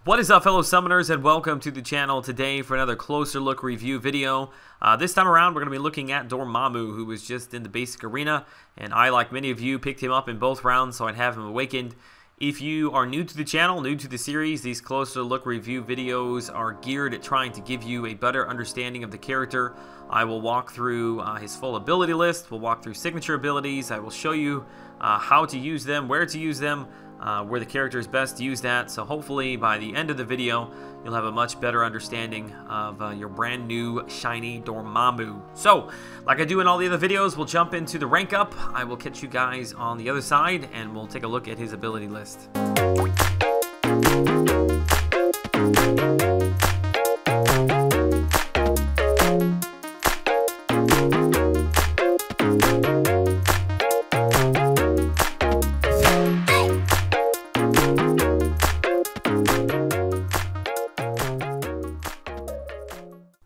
What is up, fellow summoners, and welcome to the channel today for another closer look review video. This time around we're going to be looking at Dormammu, who was just in the basic arena, and I, like many of you, picked him up in both rounds so I'd have him awakened. If you are new to the channel, new to the series, these closer look review videos are geared at trying to give you a better understanding of the character. I will walk through his full ability list, we'll walk through signature abilities, I will show you how to use them, where to use them, where the character is best used at. So hopefully by the end of the video you'll have a much better understanding of your brand new shiny Dormammu. So like I do in all the other videos, we'll jump into the rank up. I will catch you guys on the other side and we'll take a look at his ability list.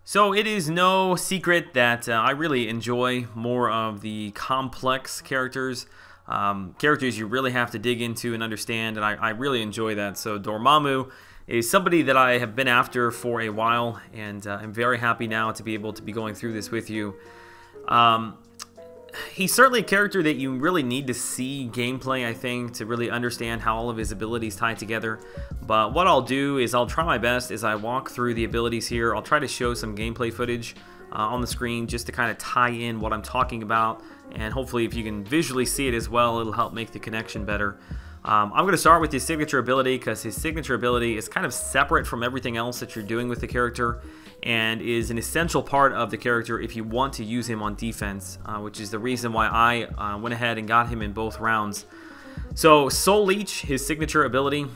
So it is no secret that I really enjoy more of the complex characters, characters you really have to dig into and understand, and I really enjoy that. So Dormammu is somebody that I have been after for a while, and I'm very happy now to be able to be going through this with you. He's certainly a character that you really need to see gameplay, I think, to really understand how all of his abilities tie together. But what I'll do is I'll try my best as I walk through the abilities here. I'll try to show some gameplay footage on the screen just to kind of tie in what I'm talking about. And hopefully if you can visually see it as well, it'll help make the connection better. I'm going to start with his signature ability because his signature ability is kind of separate from everything else that you're doing with the character and is an essential part of the character if you want to use him on defense, which is the reason why I went ahead and got him in both rounds. So Soul Leech, his signature ability,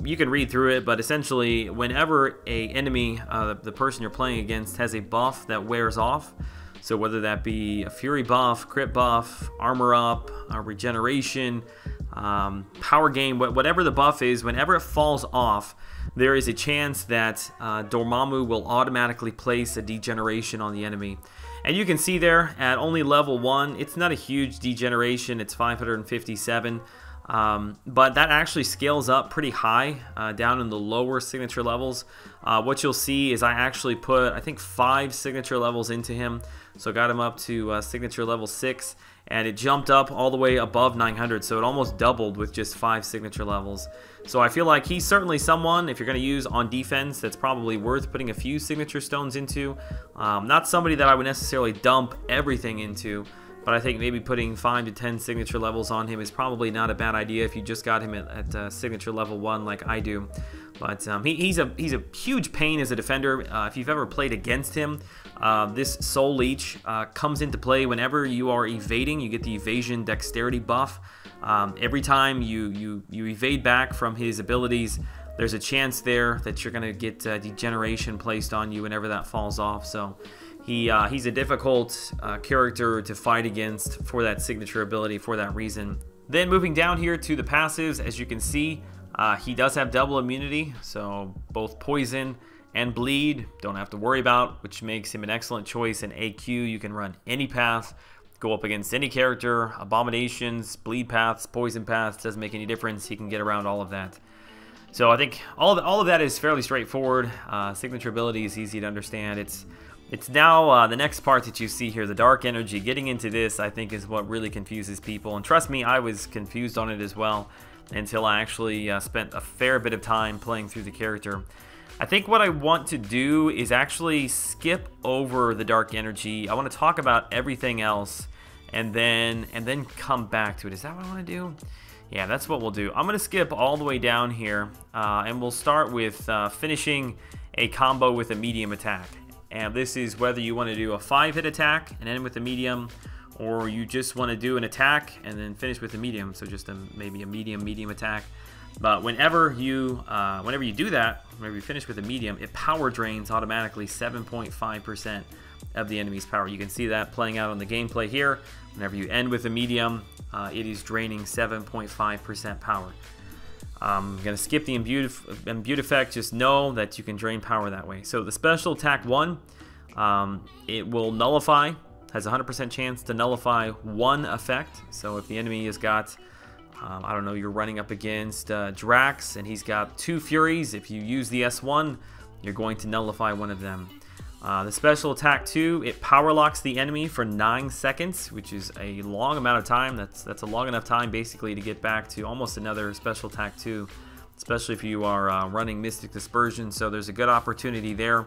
you can read through it, but essentially whenever a enemy, the person you're playing against, has a buff that wears off, so whether that be a Fury buff, Crit buff, Armor Up, Regeneration, Power Gain, whatever the buff is, whenever it falls off, there is a chance that Dormammu will automatically place a degeneration on the enemy. And you can see there at only level 1, it's not a huge degeneration, it's 557. But that actually scales up pretty high down in the lower signature levels. What you'll see is I actually put, I think, 5 signature levels into him. So got him up to signature level 6, and it jumped up all the way above 900, so it almost doubled with just 5 signature levels. So I feel like he's certainly someone, if you're going to use on defense, that's probably worth putting a few signature stones into. Not somebody that I would necessarily dump everything into, but I think maybe putting 5 to 10 signature levels on him is probably not a bad idea if you just got him at signature level 1 like I do. But he's a huge pain as a defender. If you've ever played against him, this Soul Leech comes into play whenever you are evading. You get the evasion dexterity buff. Every time you evade back from his abilities, there's a chance there that you're going to get degeneration placed on you whenever that falls off. So he's a difficult character to fight against for that signature ability for that reason. Then moving down here to the passives, as you can see, he does have double immunity, so both poison and bleed don't have to worry about, which makes him an excellent choice in AQ. You can run any path, go up against any character, abominations, bleed paths, poison paths, doesn't make any difference. He can get around all of that. So I think all of that is fairly straightforward. Signature ability is easy to understand. It's now the next part that you see here, the dark energy. Getting into this, I think, is what really confuses people. And trust me, I was confused on it as well until I actually spent a fair bit of time playing through the character. I think what I want to do is actually skip over the dark energy. I want to talk about everything else and then come back to it. Is that what I want to do? Yeah, that's what we'll do. I'm going to skip all the way down here and we'll start with finishing a combo with a medium attack. And this is whether you want to do a 5-hit attack and end with a medium, or you just want to do an attack and then finish with a medium, so just maybe a medium attack. But whenever you do that, whenever you finish with a medium, it power drains automatically 7.5% of the enemy's power. You can see that playing out on the gameplay here. Whenever you end with a medium, it is draining 7.5% power. I'm going to skip the imbue effect. Just know that you can drain power that way. So the special attack 1, it will nullify, has a 100% chance to nullify 1 effect. So if the enemy has got I don't know, you're running up against Drax, and he's got 2 Furies. If you use the S1, you're going to nullify one of them. The special attack 2, it power locks the enemy for 9 seconds, which is a long amount of time. That's a long enough time basically to get back to almost another special attack 2, especially if you are running Mystic Dispersion. So there's a good opportunity there.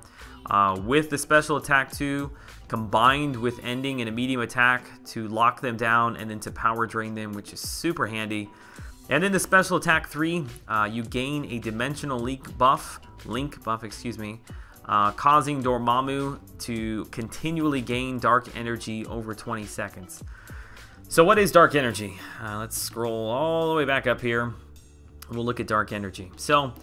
With the special attack 2, combined with ending in a medium attack to lock them down and then to power drain them, which is super handy. And then the special attack 3, you gain a dimensional link buff, causing Dormammu to continually gain dark energy over 20 seconds. So what is dark energy? Let's scroll all the way back up here. We'll look at dark energy. So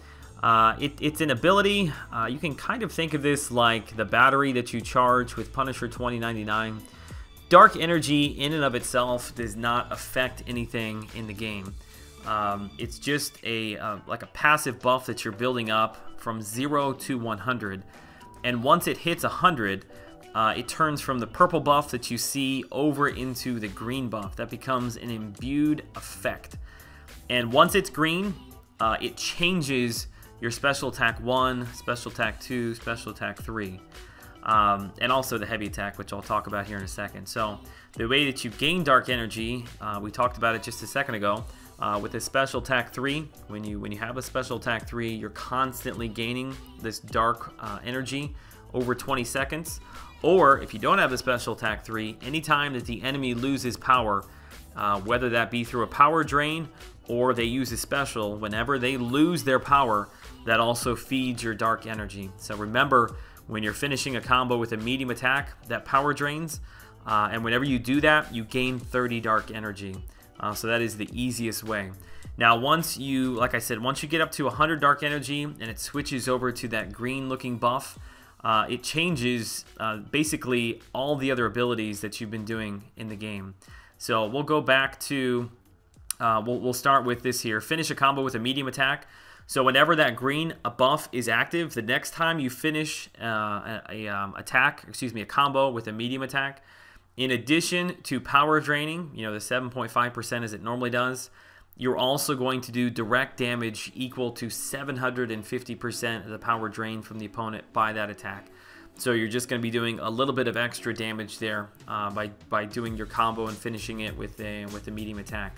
it's an ability. You can kind of think of this like the battery that you charge with Punisher 2099. Dark energy in and of itself does not affect anything in the game. It's just like a passive buff that you're building up from 0 to 100. And once it hits 100, it turns from the purple buff that you see over into the green buff. That becomes an imbued effect. And once it's green, it changes your special attack 1, special attack 2, special attack 3. And also the heavy attack, which I'll talk about here in a second. So the way that you gain dark energy, we talked about it just a second ago. With a special attack 3, when you have a special attack 3, you're constantly gaining this dark energy over 20 seconds. Or if you don't have a special attack 3, anytime that the enemy loses power, whether that be through a power drain or they use a special, whenever they lose their power, that also feeds your dark energy. So remember, when you're finishing a combo with a medium attack, that power drains, and whenever you do that, you gain 30 dark energy. So that is the easiest way. Now, once you, like I said, once you get up to 100 dark energy and it switches over to that green looking buff, it changes basically all the other abilities that you've been doing in the game. So we'll go back to, we'll start with this here. Finish a combo with a medium attack. So whenever that green buff is active, the next time you finish a combo with a medium attack, in addition to power draining, the 7.5% as it normally does, you're also going to do direct damage equal to 750% of the power drain from the opponent by that attack. So you're just going to be doing a little bit of extra damage there by doing your combo and finishing it with a medium attack.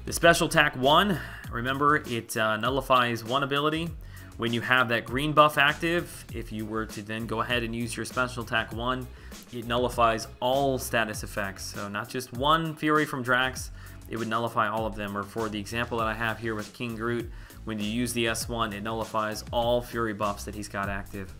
The special attack 1, remember, it nullifies one ability. When you have that green buff active, if you were to then go ahead and use your special attack 1, it nullifies all status effects. So not just one Fury from Drax, it would nullify all of them. Or for the example that I have here with King Groot, when you use the S1, it nullifies all Fury buffs that he's got active.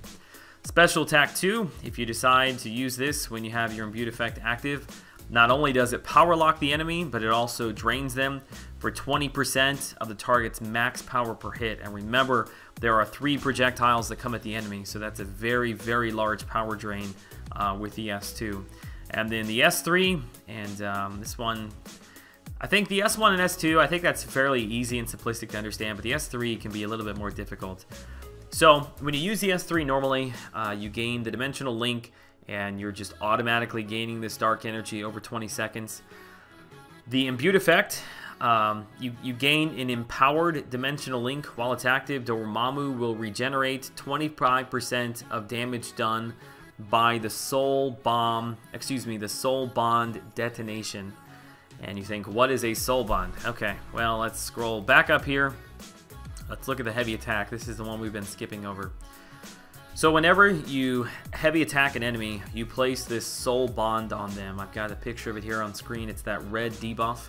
Special attack 2, if you decide to use this when you have your imbued effect active, not only does it power lock the enemy, but it also drains them for 20% of the target's max power per hit. And remember, there are 3 projectiles that come at the enemy, so that's a very, very large power drain with the S2. And then the S3, and this one, I think the S1 and S2, I think that's fairly easy and simplistic to understand, but the S3 can be a little bit more difficult. So when you use the S3 normally, you gain the dimensional link, and you're just automatically gaining this dark energy over 20 seconds. The imbued effect, you gain an empowered dimensional link while it's active. Dormammu will regenerate 25% of damage done by the soul bond detonation. And you think, what is a soul bond? Okay, well, let's scroll back up here. Let's look at the heavy attack. This is the one we've been skipping over. So whenever you heavy attack an enemy, you place this soul bond on them. I've got a picture of it here on screen. It's that red debuff.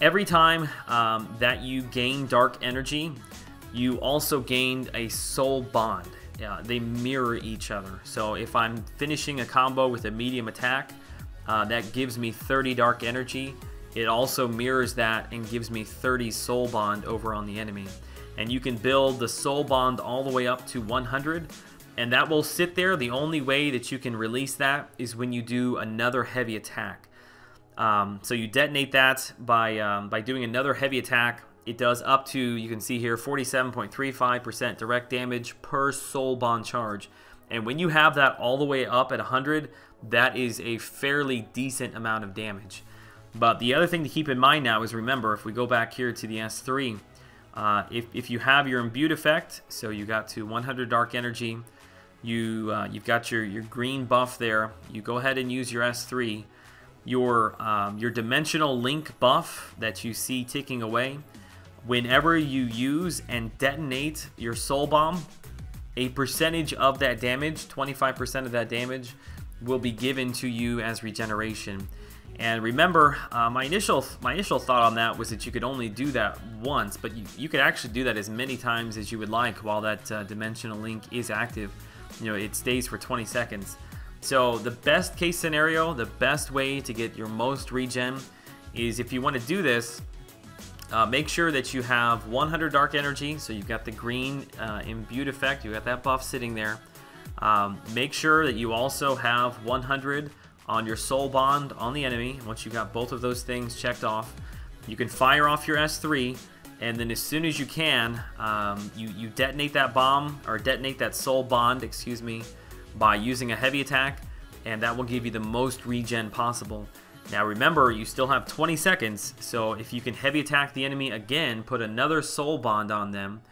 Every time that you gain dark energy, you also gain a soul bond. They mirror each other. So if I'm finishing a combo with a medium attack, that gives me 30 dark energy. It also mirrors that and gives me 30 soul bond over on the enemy. And you can build the soul bond all the way up to 100, and that will sit there. The only way that you can release that is when you do another heavy attack. So you detonate that by doing another heavy attack. It does up to, you can see here, 47.35% direct damage per soul bond charge. And when you have that all the way up at 100, that is a fairly decent amount of damage. But the other thing to keep in mind now is, remember, if we go back here to the S3, if you have your imbued effect, so you got to 100 dark energy, you've got your green buff there, you go ahead and use your S3, your dimensional link buff that you see ticking away, whenever you use and detonate your soul bomb, a percentage of that damage, 25% of that damage, will be given to you as regeneration. And remember, my initial thought on that was that you could only do that once, but you could actually do that as many times as you would like while that dimensional link is active. You know, it stays for 20 seconds. So the best case scenario, the best way to get your most regen is, if you want to do this, make sure that you have 100 dark energy. So you've got the green imbued effect, you got that buff sitting there. Make sure that you also have 100 on your soul bond on the enemy. Once you got both of those things checked off, you can fire off your S3, and then as soon as you can, you detonate that bomb, or detonate that soul bond, excuse me, by using a heavy attack, and that will give you the most regen possible. Now remember, you still have 20 seconds, so if you can heavy attack the enemy again, put another soul bond on them,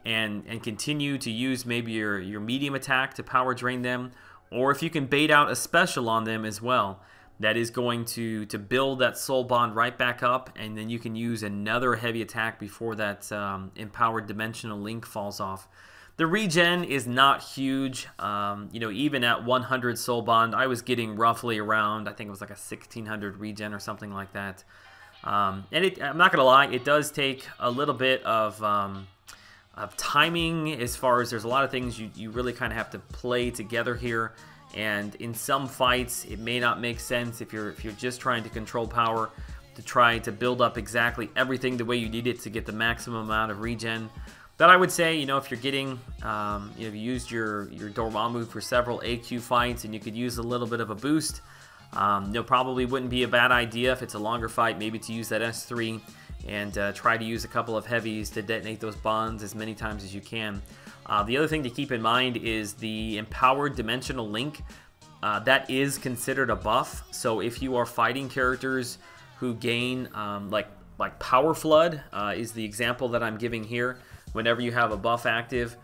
and continue to use maybe your medium attack to power drain them, or if you can bait out a special on them as well, that is going to build that soul bond right back up, and then you can use another heavy attack before that empowered dimensional link falls off. The regen is not huge. You know, even at 100 soul bond, I was getting roughly around, I think it was like a 1600 regen or something like that. And I'm not gonna lie, it does take a little bit of timing, as far as there's a lot of things you really kind of have to play together here, and in some fights it may not make sense if you're just trying to control power to try to build up exactly everything the way you need it to get the maximum amount of regen. But I would say, you know, if you're getting, you know, if you used your Dormammu for several AQ fights and you could use a little bit of a boost, you know, probably wouldn't be a bad idea if it's a longer fight, maybe to use that S3 and try to use a couple of heavies to detonate those bonds as many times as you can. The other thing to keep in mind is the empowered dimensional link. That is considered a buff, so if you are fighting characters who gain, like Power Flood is the example that I'm giving here. Whenever you have a buff active,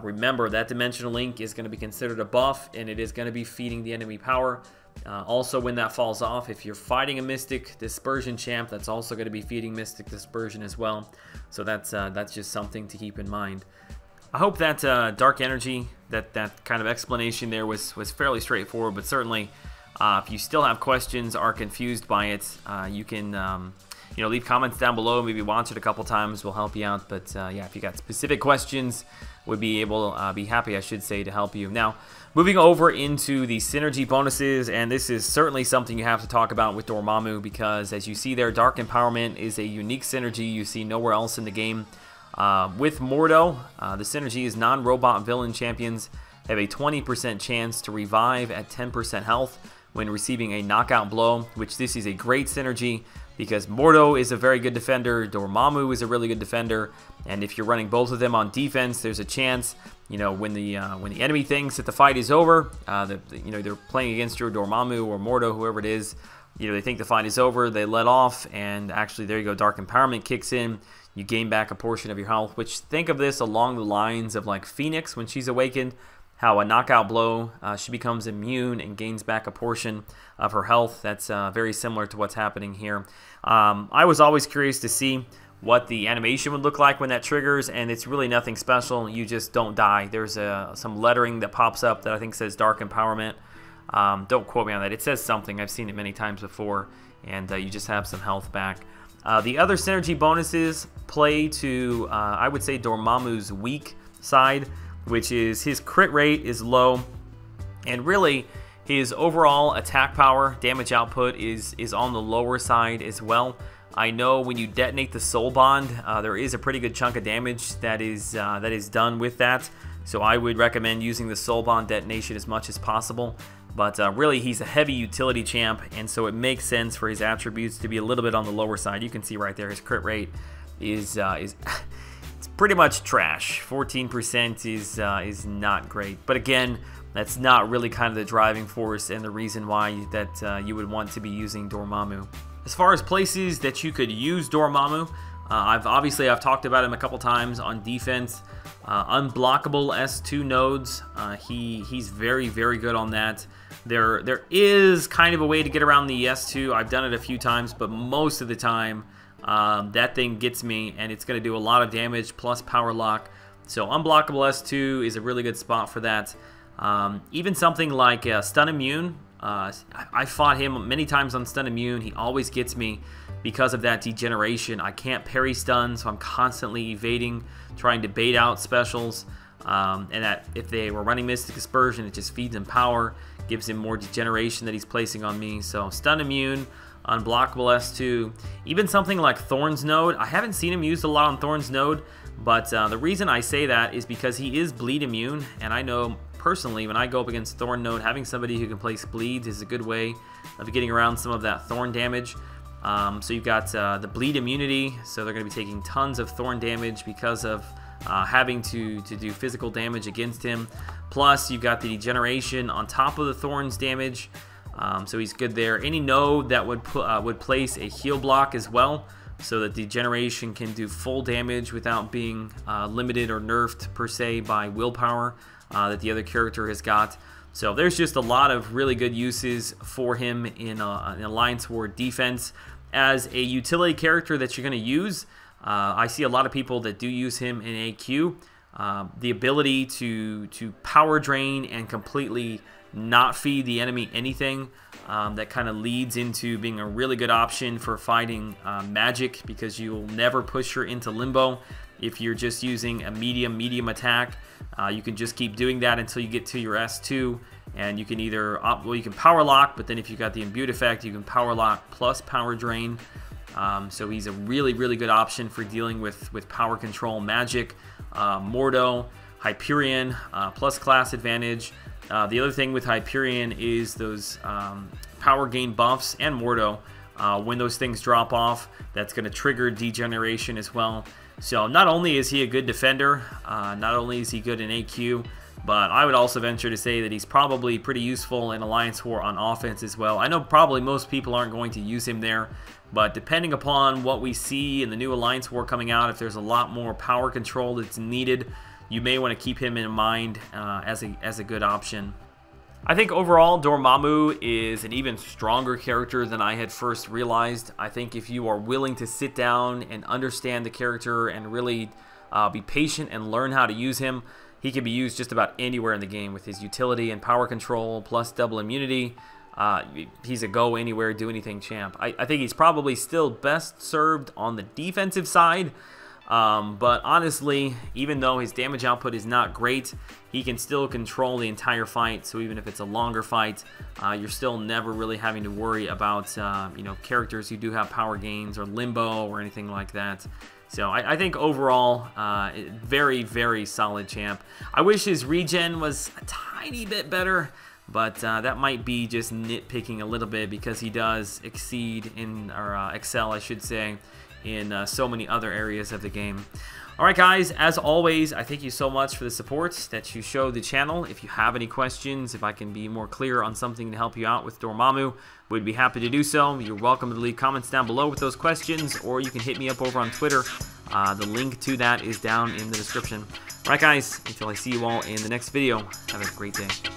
remember that dimensional link is going to be considered a buff, and it is going to be feeding the enemy power. Also, when that falls off, if you're fighting a Mystic Dispersion champ, that's also going to be feeding Mystic Dispersion as well. So that's just something to keep in mind. I hope that dark energy, that kind of explanation there was fairly straightforward, but certainly if you still have questions, are confused by it, you can you know, leave comments down below. Maybe watch it a couple times, we'll help you out. But yeah, if you got specific questions, would be happy, I should say, to help you. Now, moving over into the synergy bonuses, and this is certainly something you have to talk about with Dormammu, because as you see there, Dark Empowerment is a unique synergy you see nowhere else in the game. With Mordo, the synergy is non-robot villain champions have a 20% chance to revive at 10% health when receiving a knockout blow, which this is a great synergy because Mordo is a very good defender, Dormammu is a really good defender, and if you're running both of them on defense, there's a chance, you know, when the enemy thinks that the fight is over, you know, they're playing against your Dormammu or Mordo, whoever it is, you know, they think the fight is over, they let off, and actually there you go, Dark Empowerment kicks in, you gain back a portion of your health, which think of this along the lines of like Phoenix when she's awakened, how a knockout blow, she becomes immune and gains back a portion of her health. That's very similar to what's happening here. I was always curious to see what the animation would look like when that triggers, and it's really nothing special. You just don't die. There's some lettering that pops up that I think says Dark Empowerment. Don't quote me on that. It says something. I've seen it many times before, and you just have some health back. The other synergy bonuses play to, I would say, Dormammu's weak side, which is his crit rate is low, and really his overall attack power, damage output is on the lower side as well. I know when you detonate the Soul Bond, there is a pretty good chunk of damage that is done with that, so I would recommend using the Soul Bond detonation as much as possible. But really, he's a heavy utility champ, and so it makes sense for his attributes to be a little bit on the lower side. You can see right there, his crit rate is it's pretty much trash. 14% is not great. But again, that's not really kind of the driving force and the reason why that you would want to be using Dormammu. As far as places that you could use Dormammu, I've talked about him a couple times on defense. Unblockable S2 nodes, he's very, very good on that. There is kind of a way to get around the S2. I've done it a few times, but most of the time that thing gets me, and it's going to do a lot of damage plus power lock. So unblockable S2 is a really good spot for that. Even something like stun immune. I fought him many times on stun immune. He always gets me because of that degeneration. I can't parry stun, so I'm constantly evading, trying to bait out specials. And that if they were running Mystic Aspersion, it just feeds him power, gives him more degeneration that he's placing on me. So stun immune, unblockable S2, even something like Thorn's Node. I haven't seen him used a lot on Thorn's Node, but the reason I say that is because he is bleed immune, and I know personally when I go up against Thorn Node, having somebody who can place bleeds is a good way of getting around some of that Thorn damage. So you've got the bleed immunity, so they're going to be taking tons of Thorn damage because of having to do physical damage against him. Plus, you've got the degeneration on top of the Thorn's damage, so he's good there. Any node that would place a heal block as well, so that degeneration can do full damage without being limited or nerfed per se by willpower that the other character has got. So there's just a lot of really good uses for him in Alliance War defense. As a utility character that you're going to use, I see a lot of people that do use him in AQ. The ability to power drain and completely not feed the enemy anything, that kind of leads into being a really good option for fighting magic, because you'll never push her into limbo. If you're just using a medium attack, you can just keep doing that until you get to your S2, and you can either, well, you can power lock, but then if you've got the imbued effect, you can power lock plus power drain. So he's a really, really good option for dealing with power control magic. Mordo, Hyperion, plus class advantage. The other thing with Hyperion is those power gain buffs, and Mordo, when those things drop off, that's going to trigger degeneration as well. So not only is he a good defender, not only is he good in AQ, but I would also venture to say that he's probably pretty useful in Alliance War on offense as well. I know probably most people aren't going to use him there, but depending upon what we see in the new Alliance War coming out, if there's a lot more power control that's needed, you may want to keep him in mind as a good option. I think overall Dormammu is an even stronger character than I had first realized. I think if you are willing to sit down and understand the character and really be patient and learn how to use him, he can be used just about anywhere in the game with his utility and power control plus double immunity. He's a go anywhere, do anything champ. I think he's probably still best served on the defensive side. But honestly, even though his damage output is not great, he can still control the entire fight. So even if it's a longer fight, you're still never really having to worry about characters who do have power gains or limbo or anything like that. So I think overall, very, very solid champ. I wish his regen was a tiny bit better, but that might be just nitpicking a little bit, because he does exceed or excel, I should say, in so many other areas of the game. Alright guys, as always, I thank you so much for the support that you show the channel. If you have any questions, if I can be more clear on something to help you out with Dormammu, we'd be happy to do so. You're welcome to leave comments down below with those questions, or you can hit me up over on Twitter. The link to that is down in the description. Alright guys, until I see you all in the next video, have a great day.